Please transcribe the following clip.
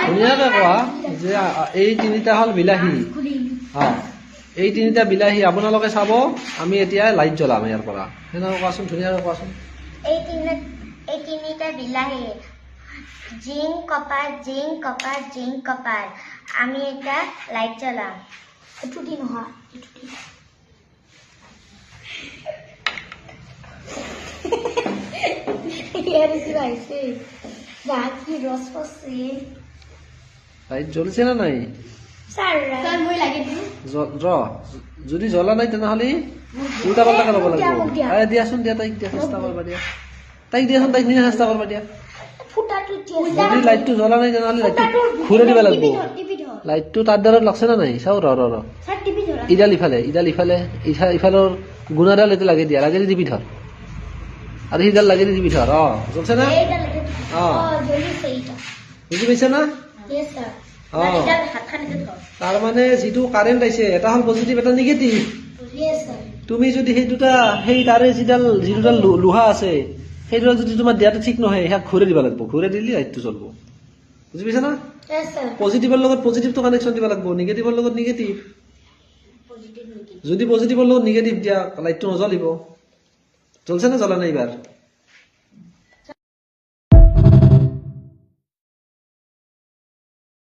ধুনীয়াকে কোৱা যে এই তিনিটা হ'ল বিলাহী। এই তিনিটা বিলাহী আপোনালোকে চাব, আমি এতিয়া লাইট জ্বলাম ইয়াৰ পৰা। সেনেকৈ কোৱাচোন, ধুনীয়াকৈ কোৱাচোন। এই তিনিটা বিলাহী, জিং কপাৰ জিং কপাৰ জিং কপাৰ। আমি এটা লাইট জ্বলাম। এইটো দি নহয়, লাইট জ্বলিছে না নাই? যদি জ্বলা নাই তেনেহ'লে উল্টা পাল্টাকে ল'ব লাগিব। দিয়াচোন, দিয়া তাইক দিয়া, চেষ্টা কৰবা দিয়া। তাইক দিয়াচোন, তাইক নিজে চেষ্টা কৰবা দিয়া। যদি লাইটটো জ্বলা নাই তেনেহ'লে লাইটটো ঘূৰাই দিব লাগিব। লাইটটো তাৰ দ্বাৰত লাগছে না নাই চাওঁ। ৰ ইডাল ইফালে, ইফালৰ গুণাডাল এইটো লাগি দিয়া, লাগি দিবি ধৰ। আৰু সিডাল লাগি দিবি ধৰ। জ্বলছে না? বুজি পাইছা না? তাৰ মানে যিটো কাৰেণ্ট আহিছে, এটা হ'ল পজিটিভ, এটা নিগেটিভ। তুমি যদি সেই তাৰে যিডাল লোহা আছে, সেইডাল যদি তোমাৰ দিয়াটো ঠিক নহয়, সেয়াক ঘূৰাই দিব লাগিব। ঘূৰাই দিলে লাইটটো জ্বলব। বুজি পাইছা না? পজিটিভৰ লগত পজিটিভটো কানেকশ্যন দিব লাগিব, নিগেটিভৰ লগত নিগেটিভ। যদি পজিটিভৰ লগত নিগেটিভ দিয়া, লাইটটো নজ্বলিব। জ্বলছে না জ্বলা নাই এইবাৰ?